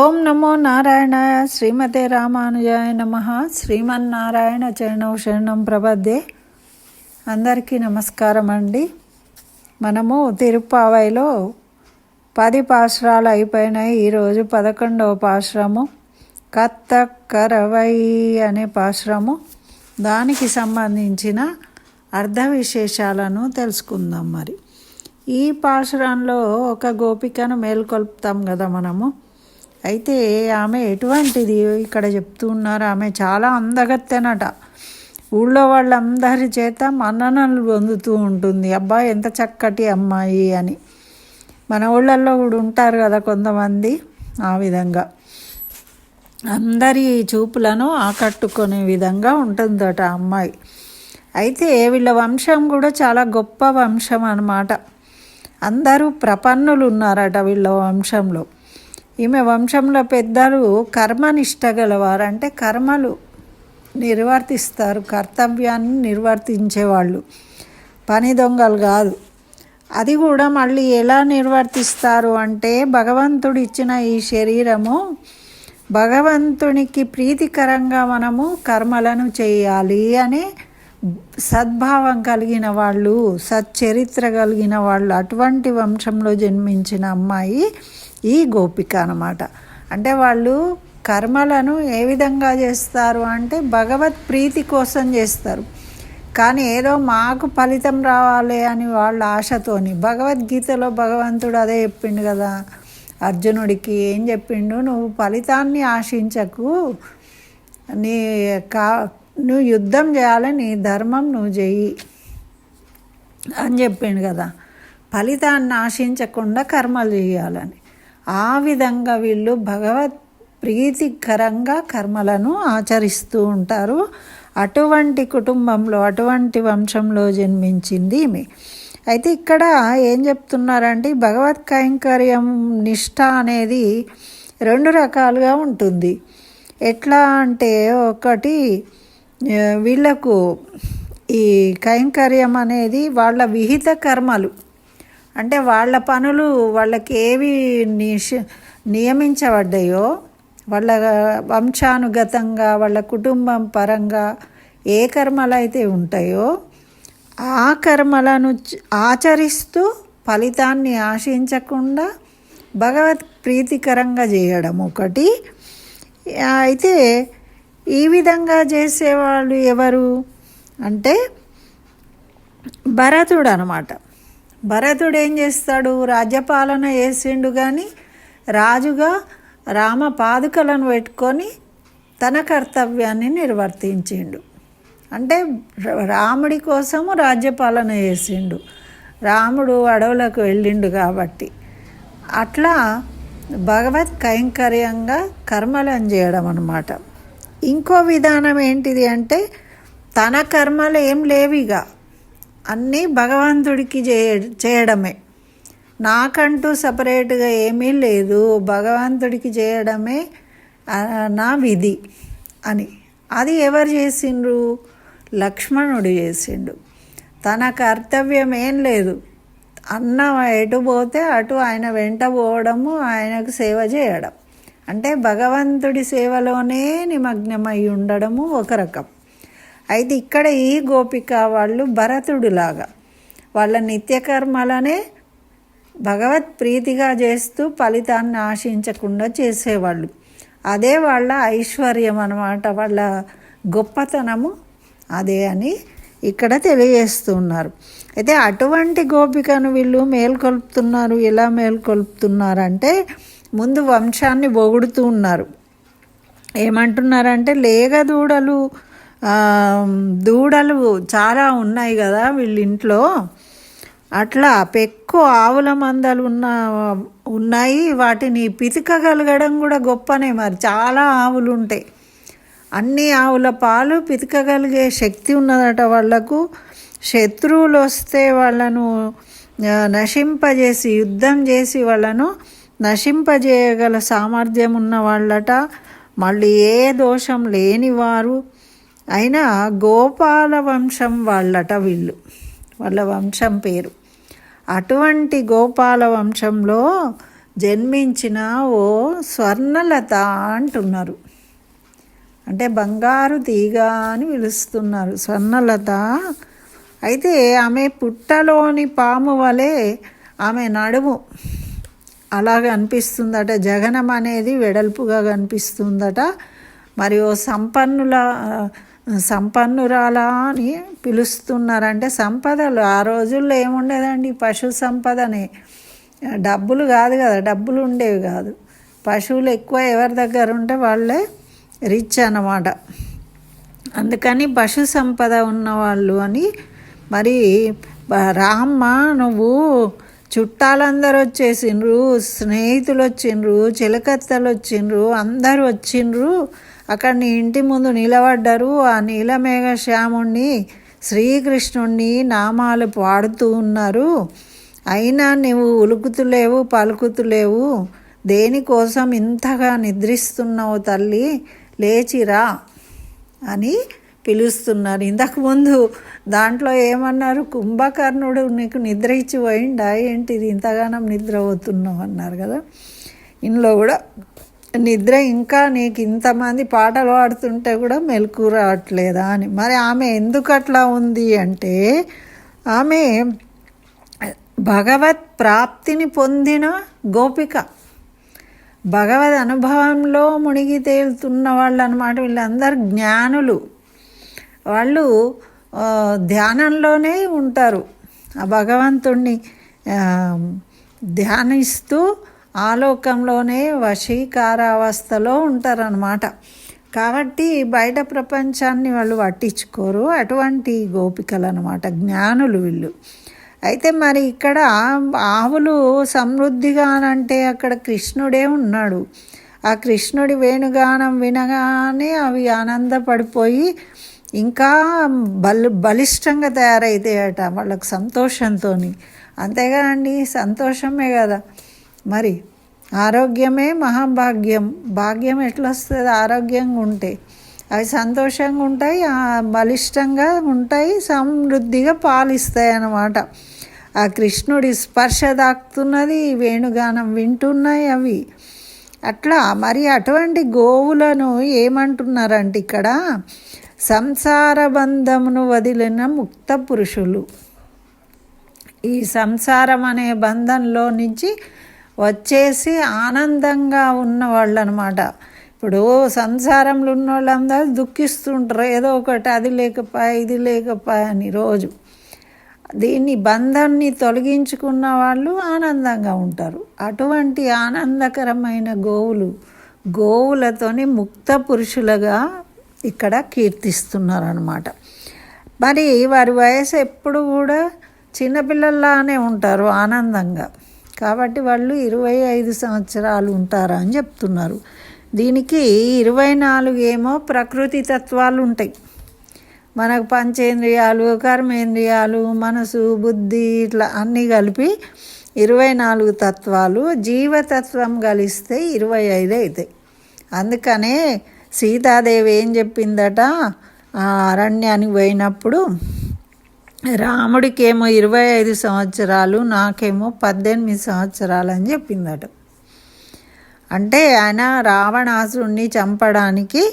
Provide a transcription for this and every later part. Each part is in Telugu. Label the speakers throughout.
Speaker 1: ఓం నమో నారాయణాయ శ్రీమతే రామానుజాయ నమః. శ్రీమన్నారాయణ చరణం శరణం ప్రపద్యే. అందరికీ నమస్కారం అండి. మనము తిరుప్పావైలో 10 పాశురాలు అయిపోయినాయి. ఈరోజు 11వ పాశురము కత్తక్కరవై అనే పాశురము. దానికి సంబంధించిన అర్థ విశేషాలను తెలుసుకుందాం. మరి ఈ పాశురంలో ఒక గోపికను మేల్కొల్పుతాం కదా మనము. అయితే ఆమె ఎటువంటిది ఇక్కడ చెప్తూ ఉన్నారు. ఆమె చాలా అందగత్తెనట. ఊళ్ళో వాళ్ళందరి చేత మన్ననలు పొందుతూ ఉంటుంది. అబ్బా ఎంత చక్కటి అమ్మాయి అని. మన ఊళ్ళల్లో కూడా ఉంటారు కదా కొంతమంది, ఆ విధంగా అందరి చూపులను ఆకట్టుకునే విధంగా ఉంటుందట అమ్మాయి. అయితే వీళ్ళ వంశం కూడా చాలా గొప్ప వంశం అన్నమాట. అందరూ ప్రపన్నులు ఉన్నారట వీళ్ళ వంశంలో. ఈమె వంశంలో పెద్దలు కర్మనిష్ట గలవారు, అంటే కర్మలు నిర్వర్తిస్తారు, కర్తవ్యాన్ని నిర్వర్తించేవాళ్ళు, పని దొంగలు కాదు. అది కూడా మళ్ళీ ఎలా నిర్వర్తిస్తారు అంటే, భగవంతుడు ఇచ్చిన ఈ శరీరము భగవంతునికి ప్రీతికరంగా మనము కర్మలను చేయాలి అనే సద్భావం కలిగిన వాళ్ళు, సచ్చరిత్ర కలిగిన వాళ్ళు, అటువంటి వంశంలో జన్మించిన అమ్మాయి ఈ గోపిక అన్నమాట. అంటే వాళ్ళు కర్మలను ఏ విధంగా చేస్తారు అంటే భగవత్ ప్రీతి కోసం చేస్తారు. కానీ ఏదో మాకు ఫలితం రావాలి అని వాళ్ళ ఆశతోని, భగవద్గీతలో భగవంతుడు అదే చెప్పిండు కదా అర్జునుడికి. ఏం చెప్పిండు? నువ్వు ఫలితాన్ని ఆశించకు, నువ్వు యుద్ధం చేయాలి, నీ ధర్మం నువ్వు చెయ్యి అని చెప్పిండు కదా. ఫలితాన్ని ఆశించకుండా కర్మలు చేయాలని. ఆ విధంగా వీళ్ళు భగవత్ ప్రీతికరంగా కర్మలను ఆచరిస్తూ ఉంటారు. అటువంటి కుటుంబంలో, అటువంటి వంశంలో జన్మించింది ఈమె. అయితే ఇక్కడ ఏం చెప్తున్నారంటే, భగవత్ కైంకర్యం నిష్ఠ అనేది 2 రకాలుగా ఉంటుంది. ఎట్లా అంటే, ఒకటి వీళ్ళకు ఈ కైంకర్యం అనేది వాళ్ళ విహిత కర్మలు, అంటే వాళ్ళ పనులు వాళ్ళకి ఏవి నియమించబడ్డాయో, వాళ్ళ వంశానుగతంగా వాళ్ళ కుటుంబం పరంగా ఏ కర్మలు అయితే ఉంటాయో ఆ కర్మలను ఆచరిస్తూ ఫలితాన్ని ఆశించకుండా భగవత్ ప్రీతికరంగా చేయడం ఒకటి. అయితే ఈ విధంగా చేసేవాళ్ళు ఎవరు అంటే భరతుడు అన్నమాట. భరతుడు ఏం చేస్తాడు? రాజ్యపాలన చేసిండు, కానీ రాజుగా రామ పాదుకలను పెట్టుకొని తన కర్తవ్యాన్ని నిర్వర్తించిండు. అంటే రాముడి కోసము రాజ్యపాలన చేసిండు. రాముడు అడవులకు వెళ్ళిండు కాబట్టి. అట్లా భగవత్ కైంకర్యంగా కర్మలను చేయడం అన్నమాట. ఇంకో విధానం ఏంటిది అంటే, తన కర్మలు ఏం లేవిగా, అన్నీ భగవంతుడికి చేయడమే. నాకంటూ సపరేట్గా ఏమీ లేదు, భగవంతుడికి చేయడమే నా విధి అని. అది ఎవరు చేసిండ్రు? లక్ష్మణుడు చేసిండు. తన కర్తవ్యం ఏం లేదు, అన్నం ఎటు పోతే అటు ఆయన వెంట పోవడము, ఆయనకు సేవ చేయడం, అంటే భగవంతుడి సేవలోనే నిమగ్నమై ఉండడము ఒక రకం. అయితే ఇక్కడ ఈ గోపిక వాళ్ళు భరతుడిలాగా వాళ్ళ నిత్యకర్మలనే భగవత్ ప్రీతిగా చేస్తూ ఫలితాన్ని ఆశించకుండా చేసేవాళ్ళు. అదే వాళ్ళ ఐశ్వర్యం అన్నమాట, వాళ్ళ గొప్పతనము అదే అని ఇక్కడ తెలియజేస్తున్నారు. అయితే అటువంటి గోపికను వీళ్ళు మేల్కొల్పుతున్నారు. ఎలా మేల్కొల్పుతున్నారంటే, ముందు వంశాన్ని పొగుడుతూ ఉన్నారు. ఏమంటున్నారంటే, లేగదూడలు దూడలు చాలా ఉన్నాయి కదా వీళ్ళింట్లో, అట్లా పెక్కు ఆవుల మందలు ఉన్నాయి, వాటిని పితకగలగడం కూడా గొప్పనే. మరి చాలా ఆవులు ఉంటాయి, అన్ని ఆవుల పాలు పితకగలిగే శక్తి ఉన్నదట వాళ్లకు. శత్రువులు వస్తే వాళ్ళను నశింపజేసి, యుద్ధం చేసి వాళ్ళను నశింపజేయగల సామర్థ్యం ఉన్న వాళ్ళట. మళ్ళీ ఏ దోషం లేనివారు అయినా గోపాల వంశం వాళ్ళట వీళ్ళు, వాళ్ళ వంశం పేరు. అటువంటి గోపాల వంశంలో జన్మించిన ఓ స్వర్ణలత అంటున్నారు. అంటే బంగారు తీగ అని పిలుస్తున్నారు స్వర్ణలత. అయితే ఆమె పుట్టలోని పాము వలె ఆమె నడుము అలాగ అనిపిస్తుందట. జగనం అనేది వెడల్పుగా కనిపిస్తుందట. మరి ఓ సంపన్నురాలా అని పిలుస్తున్నారంటే సంపదలు ఆ రోజుల్లో ఏముండేదండి, పశు సంపదనే, డబ్బులు కాదు కదా, డబ్బులు ఉండేవి కాదు. పశువులు ఎక్కువ ఎవరి దగ్గర ఉంటే వాళ్ళే రిచ్ అన్నమాట. అందుకని పశు సంపద ఉన్నవాళ్ళు అని. మరి రామ్మ నువ్వు చుట్టాలందరూ వచ్చేసిండ్రు, స్నేహితులు వచ్చిండ్రు, చిలకత్తలు వచ్చిండ్రు, అందరూ వచ్చిండ్రు. అక్కడ నీ ఇంటి ముందు నిలబడ్డారు. ఆ నీలమేఘ శ్యాముణ్ణి శ్రీకృష్ణుణ్ణి నామాలు పాడుతూ ఉన్నారు. అయినా నువ్వు ఉలుకుతులేవు పలుకుతులేవు, దేనికోసం ఇంతగా నిద్రిస్తున్నావు తల్లి, లేచిరా అని పిలుస్తున్నారు. ఇంతకుముందు దాంట్లో ఏమన్నారు, కుంభకర్ణుడు నీకు నిద్ర ఇచ్చి పోయిండా ఏంటిది ఇంతగానం నిద్ర పోతున్నావు అన్నారు కదా. ఇందులో కూడా నిద్ర, ఇంకా నీకు ఇంతమంది పాటలు పాడుతుంటే కూడా మెలకు రావట్లేదా అని. మరి ఆమె ఎందుకు అట్లా ఉంది అంటే ఆమె భగవత్ ప్రాప్తిని పొందిన గోపిక, భగవద్ అనుభవంలో మునిగి తేలుతున్న వాళ్ళు అన్నమాట. వీళ్ళందరూ జ్ఞానులు. వాళ్ళు ధ్యానంలోనే ఉంటారు, ఆ భగవంతుణ్ణి ధ్యానిస్తూ ఆలోకంలోనే వశీకారావస్థలో ఉంటారన్నమాట. కాబట్టి బయట ప్రపంచాన్ని వాళ్ళు పట్టించుకోరు. అటువంటి గోపికలు అన్నమాట, జ్ఞానులు వీళ్ళు. అయితే మరి ఇక్కడ ఆవులు సమృద్ధిగా అంటే అక్కడ కృష్ణుడే ఉన్నాడు. ఆ కృష్ణుడి వేణుగానం వినగానే అవి ఆనందపడిపోయి ఇంకా బలిష్టంగా తయారైతాయట వాళ్ళకు సంతోషంతో. అంతేగానండి, సంతోషమే కదా మరి. ఆరోగ్యమే మహాభాగ్యం. భాగ్యం ఎట్లా వస్తుంది? ఆరోగ్యంగా ఉంటే. అవి సంతోషంగా ఉంటాయి, బలిష్టంగా ఉంటాయి, సమృద్ధిగా పాలిస్తాయి అన్నమాట. ఆ కృష్ణుడి స్పర్శ దాక్కుతున్నది, వేణుగానం వింటున్నాయి అవి. అట్లా మరి అటువంటి గోవులను ఏమంటున్నారంటే ఇక్కడ సంసార బంధమును వదిలిన ముక్త పురుషులు. ఈ సంసారం అనే బంధంలో నుంచి వచ్చేసి ఆనందంగా ఉన్నవాళ్ళు అనమాట. ఇప్పుడు సంసారంలో ఉన్న వాళ్ళందరూ దుఃఖిస్తుంటారు, ఏదో ఒకటి అది లేకపోయా ఇది లేకపోయా అని రోజు. దీన్ని బంధాన్ని తొలగించుకున్న వాళ్ళు ఆనందంగా ఉంటారు. అటువంటి ఆనందకరమైన గోవులతోని ముక్త పురుషులుగా ఇక్కడ కీర్తిస్తున్నారు అన్నమాట. మరి వారి వయసు ఎప్పుడు కూడా చిన్నపిల్లల్లానే ఉంటారు ఆనందంగా. కాబట్టి వాళ్ళు 25 సంవత్సరాలు ఉంటారా అని చెప్తున్నారు. దీనికి 24 ఏమో ప్రకృతి తత్వాలు ఉంటాయి. మనకు పంచేంద్రియాలు, కర్మేంద్రియాలు, మనసు, బుద్ధి ఇట్లా అన్నీ కలిపి 24 తత్వాలు. జీవతత్వం కలిస్తే 25 అవుతాయి. అందుకనే సీతాదేవి ఏం చెప్పిందట, ఆ అరణ్యానికి పోయినప్పుడు రాముడికేమో 25 సంవత్సరాలు, నాకేమో 18 సంవత్సరాలు అని చెప్పిందట. అంటే ఆయన రావణాసురుణ్ణి చంపడానికి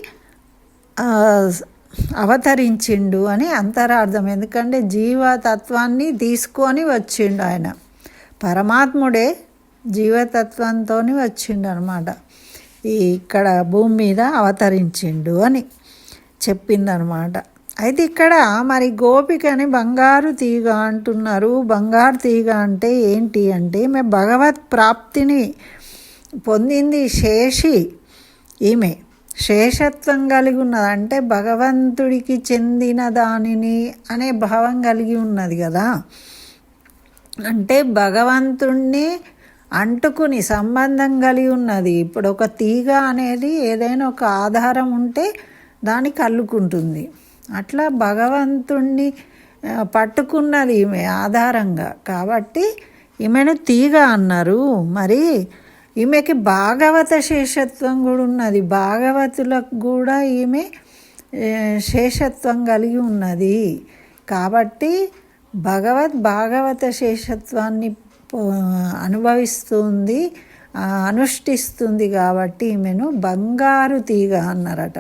Speaker 1: అవతరించిండు అని అంతరార్థం. ఎందుకంటే జీవతత్వాన్ని తీసుకొని వచ్చిండు ఆయన. పరమాత్ముడే జీవతత్వంతో వచ్చిండు అనమాట. ఇక్కడ భూమి మీద అవతరించిండు అని చెప్పిందనమాట. అయితే ఇక్కడ మరి గోపికని బంగారు తీగ అంటున్నారు. బంగారు తీగ అంటే ఏంటి అంటే ఈమె భగవత్ ప్రాప్తిని పొందింది. ఈమె శేషత్వం కలిగి ఉన్నది. అంటే భగవంతుడికి చెందిన దానిని అనే భావం కలిగి ఉన్నది కదా. అంటే భగవంతుణ్ణి అంటుకుని సంబంధం కలిగి ఉన్నది. ఇప్పుడు ఒక తీగ అనేది ఏదైనా ఒక ఆధారం ఉంటే దానికి అల్లుకుంటుంది. అట్లా భగవంతుణ్ణి పట్టుకున్నది ఈమె ఆధారంగా. కాబట్టి ఈమెను తీగ అన్నారు. మరి ఈమెకి భాగవత శేషత్వం కూడా ఉన్నది. భాగవతులకు కూడా ఈమె శేషత్వం కలిగి ఉన్నది. కాబట్టి భాగవత శేషత్వాన్ని అనుభవిస్తుంది. అనుష్ఠిస్తుంది కాబట్టి ఈమెను బంగారు తీగ అన్నారట.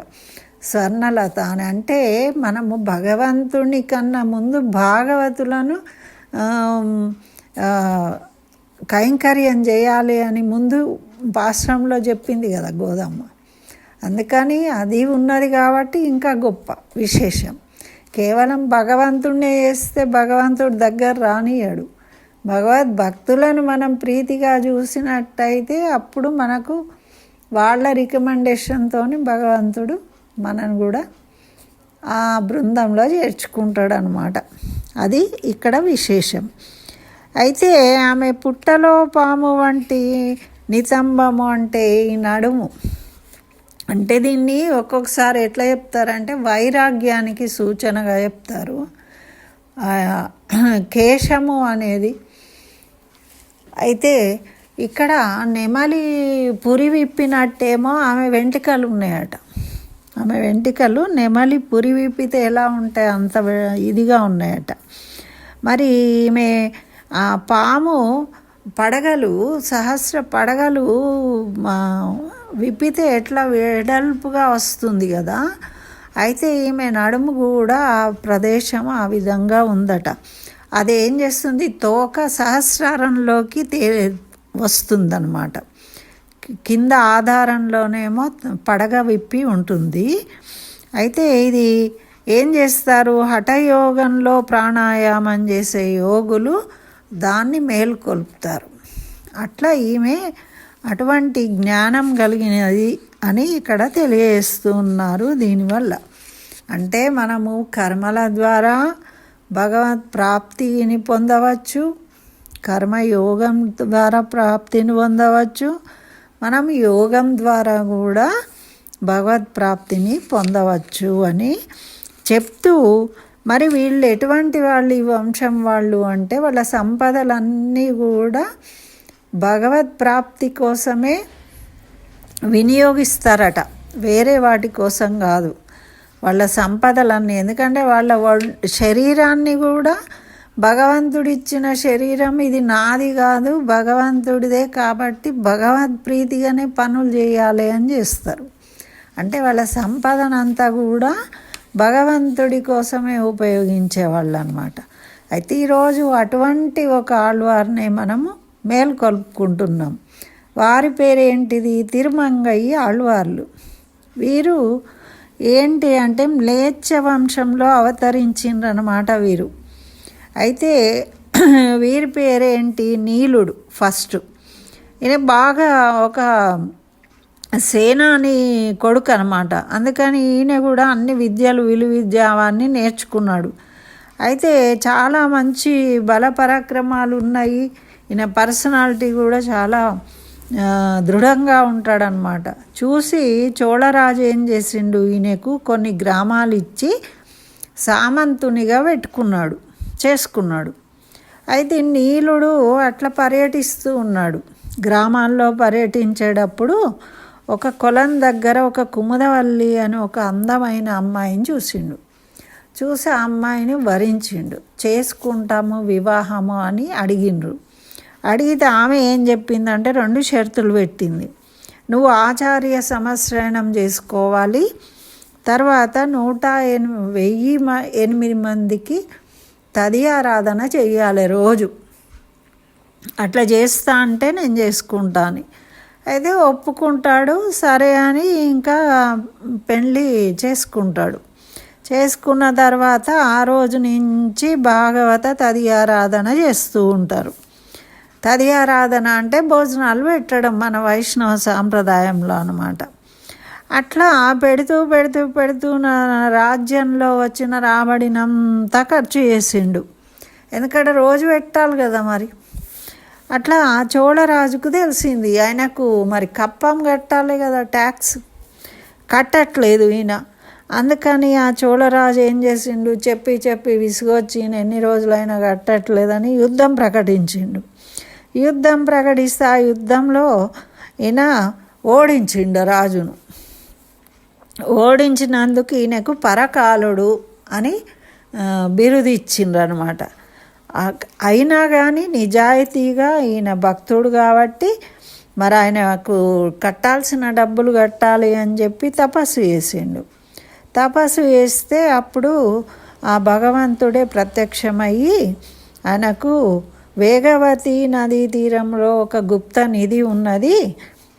Speaker 1: స్వర్ణలత అని అంటే మనము భగవంతుని కన్నా ముందు భాగవతులను కైంకర్యం చేయాలి అని ముందు పాశ్రంలో చెప్పింది కదా గోదమ్మ. అందుకని అది ఉన్నది కాబట్టి ఇంకా గొప్ప విశేషం. కేవలం భగవంతుడినే చేస్తే భగవంతుడి దగ్గర రానియాడు. భగవద్భక్తులను మనం ప్రీతిగా చూసినట్టయితే అప్పుడు మనకు వాళ్ళ రికమెండేషన్తో భగవంతుడు మనను కూడా ఆ బృందంలో చేర్చుకుంటాడు అన్నమాట. అది ఇక్కడ విశేషం. అయితే ఆమె పుట్టలో పాము వంటి నితంబము అంటే ఈ నడుము అంటే దీన్ని ఒక్కొక్కసారి ఎట్లా చెప్తారంటే వైరాగ్యానికి సూచనగా చెప్తారు. కేశము అనేది అయితే ఇక్కడ నెమలి పురి విప్పినట్టేమో ఆమె వెంట్రుకలు ఉన్నాయట. ఆమె వెంట్రుకలు నెమలి పురి విప్పితే ఎలా ఉంటాయి అంత ఇదిగా ఉన్నాయట. మరి ఈమె ఆ పాము పడగలు సహస్ర పడగలు విప్పితే ఎట్లా వెడల్పుగా వస్తుంది కదా. అయితే ఈమె నడుము కూడా ఆ ప్రదేశం ఆ విధంగా ఉందట. అదేం చేస్తుంది, తోక సహస్రారంలోకి వస్తుందన్నమాట. కింద ఆధారంలోనేమో పడగ విప్పి ఉంటుంది. అయితే ఇది ఏం చేస్తారు, హఠయోగంలో ప్రాణాయామం చేసే యోగులు దాన్ని మేల్కొల్పుతారు. అట్లా ఈమె అటువంటి జ్ఞానం కలిగినది అని ఇక్కడ తెలియజేస్తూ ఉన్నారు. దీనివల్ల అంటే మనము కర్మల ద్వారా భగవత్ ప్రాప్తిని పొందవచ్చు, కర్మయోగం ద్వారా ప్రాప్తిని పొందవచ్చు, మనం యోగం ద్వారా కూడా భగవత్ ప్రాప్తిని పొందవచ్చు అని చెప్తూ, మరి వీళ్ళు ఎటువంటి వాళ్ళు ఈ వంశం వాళ్ళు అంటే వాళ్ళ సంపదలన్నీ కూడా భగవత్ ప్రాప్తి కోసమే వినియోగిస్తారట, వేరే వాటి కోసం కాదు. వాళ్ళ సంపదలన్నీ, ఎందుకంటే వాళ్ళ శరీరాన్ని కూడా భగవంతుడిచ్చిన శరీరం ఇది నాది కాదు భగవంతుడిదే కాబట్టి భగవద్ ప్రీతిగానే పనులు చేయాలి అని చేస్తారు. అంటే వాళ్ళ సంపదనంతా కూడా భగవంతుడి కోసమే ఉపయోగించేవాళ్ళు అన్నమాట. అయితే ఈరోజు అటువంటి ఒక ఆళ్వారిని మనము మేల్కొల్పుకుంటున్నాం. వారి పేరేంటిది, తిరుమంగయ్య ఆళ్వార్లు. వీరు ఏంటి అంటే మ్లేచ్ఛ వంశంలో అవతరించిండ్రన్నమాట వీరు. అయితే వీరి పేరేంటి, నీలుడు ఫస్ట్. ఈయన బాగా ఒక సేనాని కొడుకు అనమాట. అందుకని ఈయన కూడా అన్ని విద్యలు విలువిద్య అవన్నీ నేర్చుకున్నాడు. అయితే చాలా మంచి బల పరాక్రమాలు ఉన్నాయి. ఈయన పర్సనాలిటీ కూడా చాలా దృఢంగా ఉంటాడనమాట. చూసి చోళరాజు ఏం చేసిండు, ఈయనకు కొన్ని గ్రామాలు ఇచ్చి సామంతునిగా చేసుకున్నాడు. అయితే నీలుడు అట్లా పర్యటిస్తూ ఉన్నాడు. గ్రామాల్లో పర్యటించేటప్పుడు ఒక కొలం దగ్గర ఒక కుముదవల్లి అని ఒక అందమైన అమ్మాయిని చూసి ఆ అమ్మాయిని వరించిండు. చేసుకుంటాము వివాహము అని అడిగితే ఆమె ఏం చెప్పిందంటే 2 షరతులు పెట్టింది. నువ్వు ఆచార్య సంశ్రయణం చేసుకోవాలి, తర్వాత 108 మందికి తదియారాధన చెయ్యాలి రోజు. అట్లా చేస్తా అంటే నేను చేసుకుంటాను. అయితే ఒప్పుకుంటాడు. సరే అని ఇంకా పెళ్ళి చేసుకున్న తర్వాత ఆ రోజు నుంచి భాగవత తదియారాధన చేస్తూ ఉంటారు. తదియారాధన అంటే భోజనాలు పెట్టడం మన వైష్ణవ సాంప్రదాయంలో అన్నమాట. అట్లా పెడుతూ నా రాజ్యంలో వచ్చిన రాబడినంతా ఖర్చు చేసిండు. ఎందుకంటే రోజు పెట్టాలి కదా మరి. అట్లా చోళరాజుకు తెలిసింది, ఆయనకు మరి కప్పం కట్టాలి కదా, ట్యాక్స్ కట్టట్లేదు ఈయన. అందుకని ఆ చోళరాజు ఏం చేసిండు, చెప్పి విసుగొచ్చి ఈయన ఎన్ని రోజులైనా కట్టట్లేదని యుద్ధం ప్రకటిస్తే ఆ యుద్ధంలో ఈయన ఓడించిండు రాజును. ఓడించినందుకు ఈయనకు పరకాలుడు అని బిరుదు ఇచ్చిండ్రు అనమాట. అయినా కానీ నిజాయితీగా ఈయన భక్తుడు కాబట్టి మరి ఆయనకు కట్టాల్సిన డబ్బులు కట్టాలి అని చెప్పి తపస్సు చేసిండు. తపస్సు చేస్తే అప్పుడు ఆ భగవంతుడే ప్రత్యక్షమయ్యి ఆయనకు వేగవతి నదీ తీరంలో ఒక గుప్త నిధి ఉన్నది,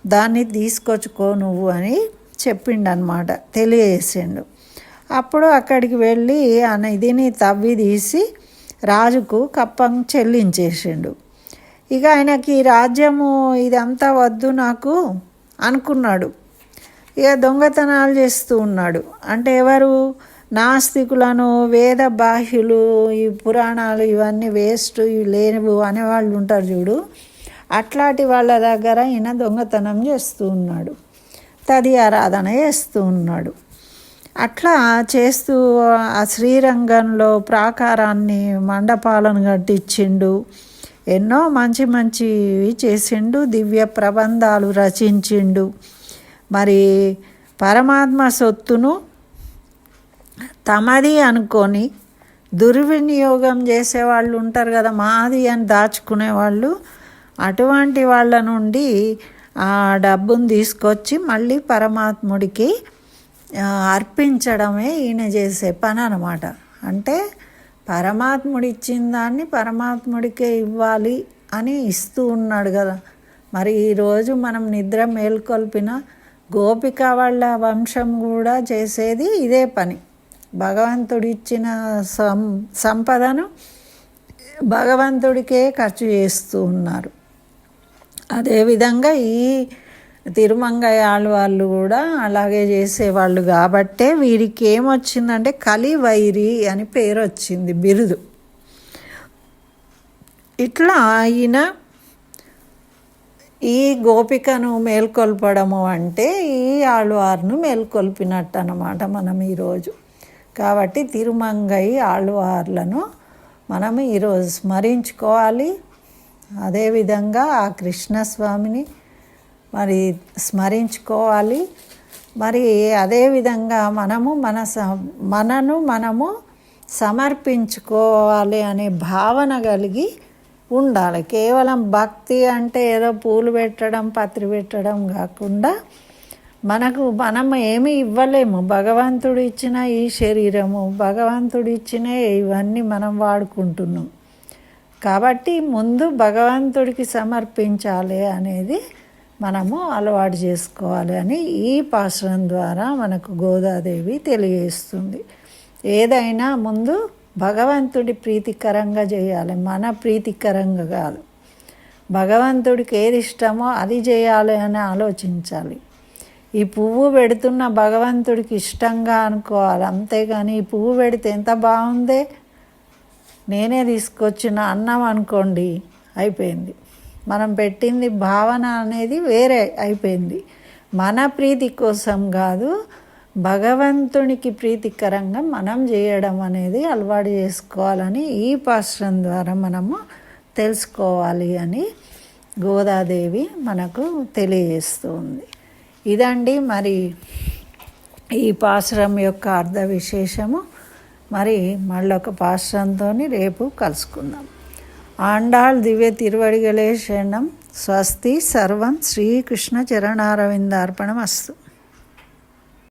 Speaker 1: దాన్ని తీసుకొచ్చుకో నువ్వు అని చెప్పిండనమాట, తెలియజేసిండు. అప్పుడు అక్కడికి వెళ్ళి ఆ నిధిని తవ్వి తీసి రాజుకు కప్పం చెల్లించేసిండు. ఇక ఆయనకి రాజ్యము ఇదంతా వద్దు నాకు అనుకున్నాడు. ఇక దొంగతనాలు చేస్తూ ఉన్నాడు. అంటే ఎవరు? నాస్తికులను, వేద బాహ్యులు, ఈ పురాణాలు ఇవన్నీ వేస్ట్, ఇవి లేనివు అనేవాళ్ళు ఉంటారు చూడు, అట్లాంటి వాళ్ళ దగ్గర ఈయన దొంగతనం చేస్తూ ఉన్నాడు, తది ఆరాధన చేస్తూ ఉన్నాడు. అట్లా చేస్తూ ఆ శ్రీరంగంలో ప్రాకారాన్ని, మండపాలను కట్టించిండు, ఎన్నో మంచి మంచివి చేసిండు, దివ్య ప్రబంధాలు రచించిండు. మరి పరమాత్మ సొత్తును తమది అనుకొని దుర్వినియోగం చేసేవాళ్ళు ఉంటారు కదా, మాది అని దాచుకునేవాళ్ళు, అటువంటి వాళ్ళ నుండి ఆ డబ్బును తీసుకొచ్చి మళ్ళీ పరమాత్ముడికి అర్పించడమే ఈయన చేసే పని అన్నమాట. అంటే పరమాత్ముడు ఇచ్చిన దాన్ని పరమాత్ముడికే ఇవ్వాలి అని ఇస్తూ ఉన్నాడు కదా. మరి ఈరోజు మనం నిద్ర మేల్కొల్పిన గోపిక వాళ్ళ వంశం కూడా చేసేది ఇదే పని. భగవంతుడు ఇచ్చిన సంపదను భగవంతుడికే ఖర్చు చేస్తూ ఉన్నారు. అదేవిధంగా ఈ తిరుమంగయ్య వాళ్ళు కూడా అలాగే చేసేవాళ్ళు కాబట్టే వీరికి ఏమొచ్చిందంటే కలివైరి అని పేరు వచ్చింది, బిరుదు. ఇట్లా ఆయన ఈ గోపికను మేల్కొల్పడము అంటే ఈ ఆళ్వార్ను మేల్కొల్పినట్టు అన్నమాట మనం ఈరోజు. కాబట్టి తిరుమంగయ్య ఆళ్వార్లను మనం ఈరోజు స్మరించుకోవాలి. అదేవిధంగా ఆ కృష్ణస్వామిని మరి స్మరించుకోవాలి. మరి అదేవిధంగా మనను మనము సమర్పించుకోవాలి అనే భావన కలిగి ఉండాలి. కేవలం భక్తి అంటే ఏదో పూలు పెట్టడం, పత్రి పెట్టడం కాకుండా మనం ఏమి ఇవ్వలేము. భగవంతుడు ఇచ్చిన ఈ శరీరము, భగవంతుడు ఇచ్చిన ఇవన్నీ మనం వాడుకుంటున్నాం కాబట్టి ముందు భగవంతుడికి సమర్పించాలి అనేది మనము అలవాటు చేసుకోవాలి అని ఈ పాశ్రం ద్వారా మనకు గోదాదేవి తెలియజేస్తుంది. ఏదైనా ముందు భగవంతుడి ప్రీతికరంగా చేయాలి, మన ప్రీతికరంగా కాదు. భగవంతుడికి ఏది ఇష్టమో అది చేయాలి అని ఆలోచించాలి. ఈ పువ్వు పెడుతున్న భగవంతుడికి ఇష్టంగా అనుకోవాలి, అంతేగాని ఈ పువ్వు పెడితే ఎంత బాగుందే, నేనే తీసుకొచ్చిన అన్నం అనుకోండి, అయిపోయింది. మనం పెట్టింది భావన అనేది వేరే అయిపోయింది. మన ప్రీతి కోసం కాదు, భగవంతునికి ప్రీతికరంగా మనం చేయడం అనేది అలవాటు చేసుకోవాలని ఈ పాశ్రం ద్వారా మనము తెలుసుకోవాలి అని గోదాదేవి మనకు తెలియజేస్తుంది. ఇదండి మరి ఈ పాశ్రం యొక్క అర్థ విశేషము. మరి మళ్ళొక పాశ్రంతో రేపు కలుసుకుందాం. ఆండాళ్ దివ్య తిరువడిగలే శరణం. స్వస్తి. సర్వం శ్రీకృష్ణ చరణారవిందార్పణమస్తు.